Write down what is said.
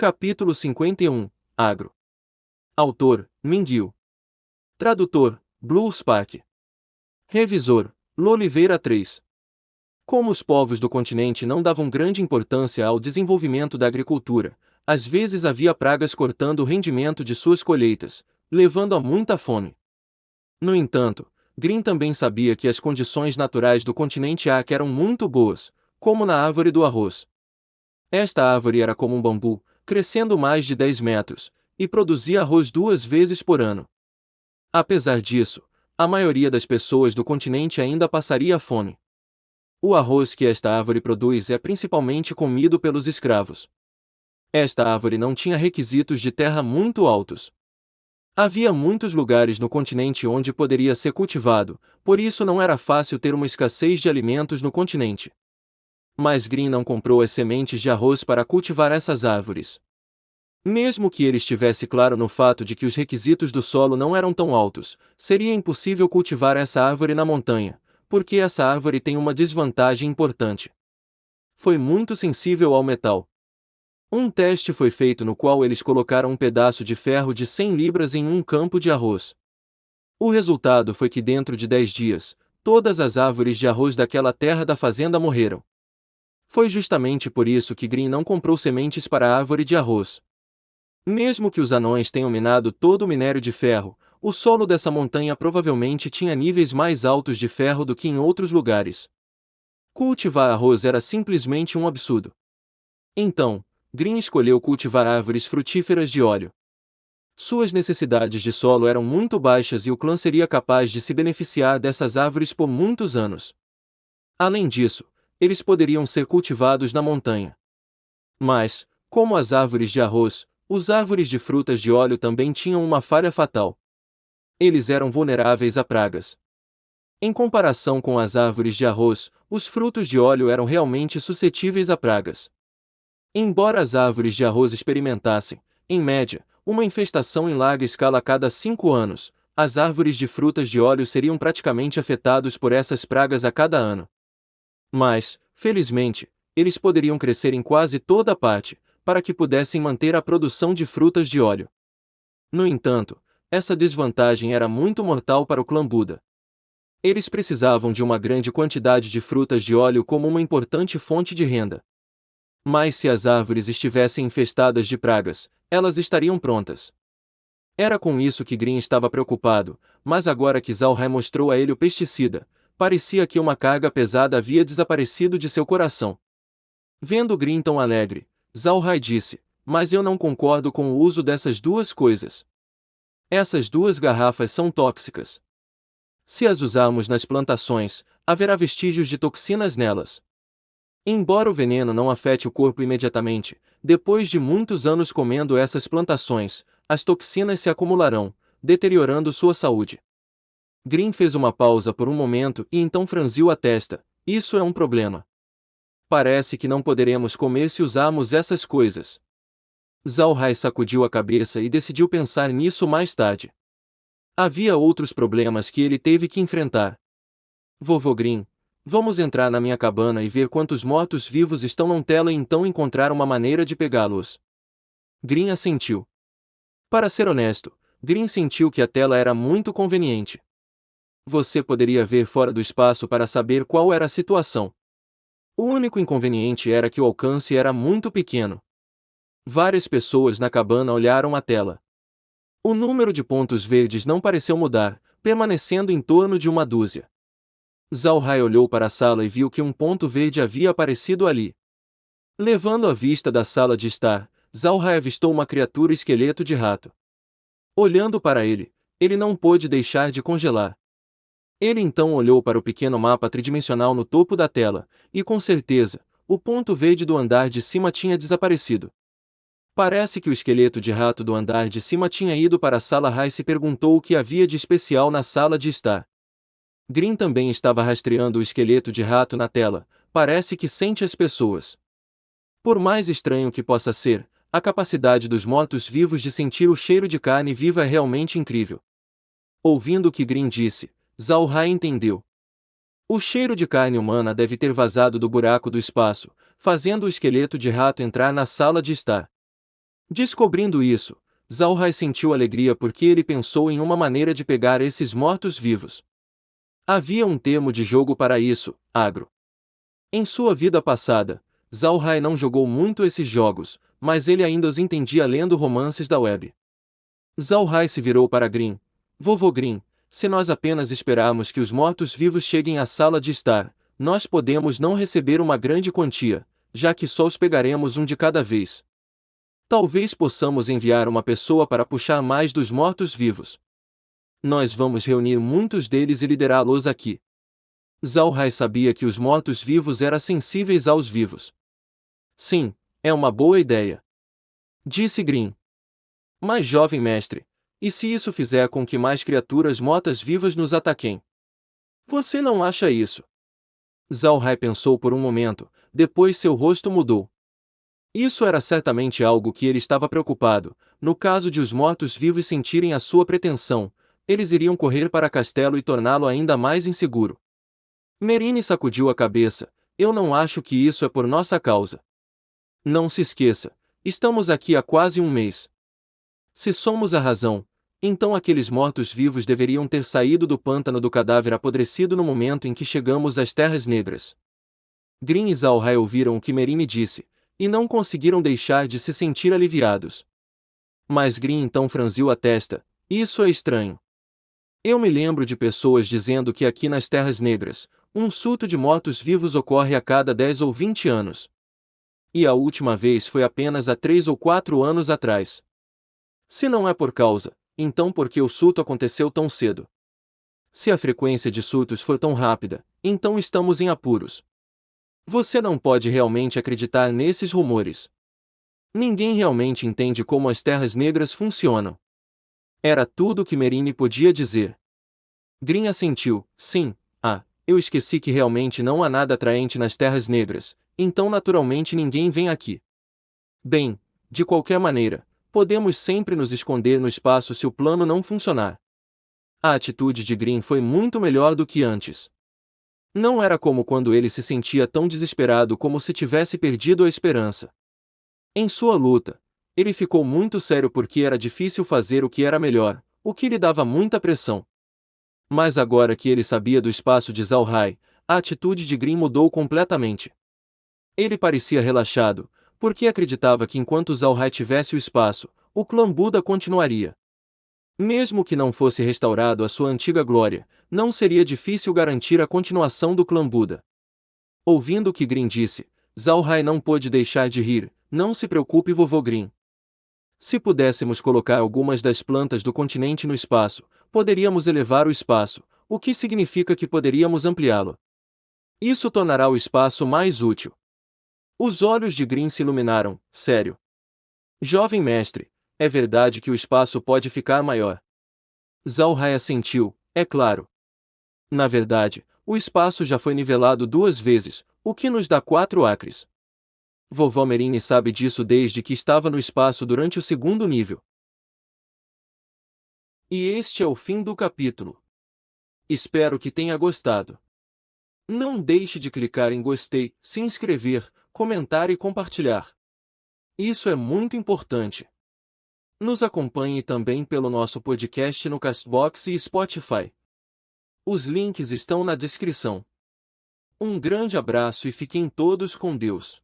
Capítulo 51 Agro. Autor: Minguiu. Tradutor: Blue Spark. Revisor: Loliveira 3. Como os povos do continente não davam grande importância ao desenvolvimento da agricultura, às vezes havia pragas cortando o rendimento de suas colheitas, levando a muita fome. No entanto, Green também sabia que as condições naturais do continente Ak eram muito boas, como na árvore do arroz. Esta árvore era como um bambu, crescendo mais de 10 metros, e produzia arroz 2 vezes por ano. Apesar disso, a maioria das pessoas do continente ainda passaria fome. O arroz que esta árvore produz é principalmente comido pelos escravos. Esta árvore não tinha requisitos de terra muito altos. Havia muitos lugares no continente onde poderia ser cultivado, por isso não era fácil ter uma escassez de alimentos no continente. Mas Green não comprou as sementes de arroz para cultivar essas árvores. Mesmo que ele estivesse claro no fato de que os requisitos do solo não eram tão altos, seria impossível cultivar essa árvore na montanha, porque essa árvore tem uma desvantagem importante. Foi muito sensível ao metal. Um teste foi feito no qual eles colocaram um pedaço de ferro de 100 libras em um campo de arroz. O resultado foi que dentro de 10 dias, todas as árvores de arroz daquela terra da fazenda morreram. Foi justamente por isso que Green não comprou sementes para a árvore de arroz. Mesmo que os anões tenham minado todo o minério de ferro, o solo dessa montanha provavelmente tinha níveis mais altos de ferro do que em outros lugares. Cultivar arroz era simplesmente um absurdo. Então, Green escolheu cultivar árvores frutíferas de óleo. Suas necessidades de solo eram muito baixas e o clã seria capaz de se beneficiar dessas árvores por muitos anos. Além disso, eles poderiam ser cultivados na montanha. Mas, como as árvores de arroz, os árvores de frutas de óleo também tinham uma falha fatal. Eles eram vulneráveis a pragas. Em comparação com as árvores de arroz, os frutos de óleo eram realmente suscetíveis a pragas. Embora as árvores de arroz experimentassem, em média, uma infestação em larga escala a cada 5 anos, as árvores de frutas de óleo seriam praticamente afetadas por essas pragas a cada ano. Mas, felizmente, eles poderiam crescer em quase toda parte, para que pudessem manter a produção de frutas de óleo. No entanto, essa desvantagem era muito mortal para o clã Buda. Eles precisavam de uma grande quantidade de frutas de óleo como uma importante fonte de renda. Mas se as árvores estivessem infestadas de pragas, elas estariam prontas. Era com isso que Green estava preocupado, mas agora que Zalhai mostrou a ele o pesticida, parecia que uma carga pesada havia desaparecido de seu coração. Vendo Green tão alegre, Zalhai disse: "Mas eu não concordo com o uso dessas duas coisas. Essas duas garrafas são tóxicas. Se as usarmos nas plantações, haverá vestígios de toxinas nelas. Embora o veneno não afete o corpo imediatamente, depois de muitos anos comendo essas plantações, as toxinas se acumularão, deteriorando sua saúde." Green fez uma pausa por um momento e então franziu a testa. "Isso é um problema. Parece que não poderemos comer se usarmos essas coisas." Zalhai sacudiu a cabeça e decidiu pensar nisso mais tarde. Havia outros problemas que ele teve que enfrentar. "Vovô Green, vamos entrar na minha cabana e ver quantos mortos-vivos estão na tela e então encontrar uma maneira de pegá-los." Green assentiu. Para ser honesto, Green sentiu que a tela era muito conveniente. Você poderia ver fora do espaço para saber qual era a situação. O único inconveniente era que o alcance era muito pequeno. Várias pessoas na cabana olharam a tela. O número de pontos verdes não pareceu mudar, permanecendo em torno de uma dúzia. Zalhai olhou para a sala e viu que um ponto verde havia aparecido ali. Levando a vista da sala de estar, Zalhai avistou uma criatura esqueleto de rato. Olhando para ele, ele não pôde deixar de congelar. Ele então olhou para o pequeno mapa tridimensional no topo da tela, e com certeza, o ponto verde do andar de cima tinha desaparecido. Parece que o esqueleto de rato do andar de cima tinha ido para a sala Rice e perguntou o que havia de especial na sala de estar. Green também estava rastreando o esqueleto de rato na tela. Parece que sente as pessoas. Por mais estranho que possa ser, a capacidade dos mortos-vivos de sentir o cheiro de carne viva é realmente incrível. Ouvindo o que Green disse, Zalhai entendeu. O cheiro de carne humana deve ter vazado do buraco do espaço, fazendo o esqueleto de rato entrar na sala de estar. Descobrindo isso, Zalhai sentiu alegria porque ele pensou em uma maneira de pegar esses mortos-vivos. Havia um termo de jogo para isso, agro. Em sua vida passada, Zalhai não jogou muito esses jogos, mas ele ainda os entendia lendo romances da web. Zalhai se virou para Green. Vovô Green, se nós apenas esperarmos que os mortos-vivos cheguem à sala de estar, nós podemos não receber uma grande quantia, já que só os pegaremos um de cada vez. Talvez possamos enviar uma pessoa para puxar mais dos mortos-vivos. Nós vamos reunir muitos deles e liderá-los aqui. Zalhai sabia que os mortos-vivos eram sensíveis aos vivos. Sim, é uma boa ideia, disse Green. Mas jovem mestre, e se isso fizer com que mais criaturas mortas-vivas nos ataquem? Você não acha isso? Zalhai pensou por um momento, depois seu rosto mudou. Isso era certamente algo que ele estava preocupado. No caso de os mortos-vivos sentirem a sua pretensão, eles iriam correr para Castelo e torná-lo ainda mais inseguro. Merine sacudiu a cabeça. Eu não acho que isso é por nossa causa. Não se esqueça, estamos aqui há quase um mês. Se somos a razão, então aqueles mortos-vivos deveriam ter saído do pântano do cadáver apodrecido no momento em que chegamos às Terras Negras. Green e Zalhai ouviram o que Merine disse, e não conseguiram deixar de se sentir aliviados. Mas Green então franziu a testa. Isso é estranho. Eu me lembro de pessoas dizendo que aqui nas Terras Negras, um surto de mortos-vivos ocorre a cada 10 ou 20 anos. E a última vez foi apenas há 3 ou 4 anos atrás. Se não é por causa, então por que o surto aconteceu tão cedo? Se a frequência de surtos for tão rápida, então estamos em apuros. Você não pode realmente acreditar nesses rumores. Ninguém realmente entende como as Terras Negras funcionam. Era tudo o que Merine podia dizer. Green assentiu. Sim, eu esqueci que realmente não há nada atraente nas Terras Negras, então naturalmente ninguém vem aqui. Bem, de qualquer maneira, podemos sempre nos esconder no espaço se o plano não funcionar. A atitude de Green foi muito melhor do que antes. Não era como quando ele se sentia tão desesperado como se tivesse perdido a esperança. Em sua luta, ele ficou muito sério porque era difícil fazer o que era melhor, o que lhe dava muita pressão. Mas agora que ele sabia do espaço de Zalhai, a atitude de Green mudou completamente. Ele parecia relaxado, porque acreditava que enquanto Zalhai tivesse o espaço, o clã Buda continuaria. Mesmo que não fosse restaurado à sua antiga glória, não seria difícil garantir a continuação do clã Buda. Ouvindo o que Green disse, Zalhai não pôde deixar de rir. Não se preocupe, vovô Green. Se pudéssemos colocar algumas das plantas do continente no espaço, poderíamos elevar o espaço, o que significa que poderíamos ampliá-lo. Isso tornará o espaço mais útil. Os olhos de Green se iluminaram. Sério. Jovem mestre, é verdade que o espaço pode ficar maior. Zalhai assentiu. É claro. Na verdade, o espaço já foi nivelado 2 vezes, o que nos dá 4 acres. Vovó Merine sabe disso desde que estava no espaço durante o 2º nível. E este é o fim do capítulo. Espero que tenha gostado. Não deixe de clicar em gostei, se inscrever, comentar e compartilhar. Isso é muito importante. Nos acompanhe também pelo nosso podcast no Castbox e Spotify. Os links estão na descrição. Um grande abraço e fiquem todos com Deus.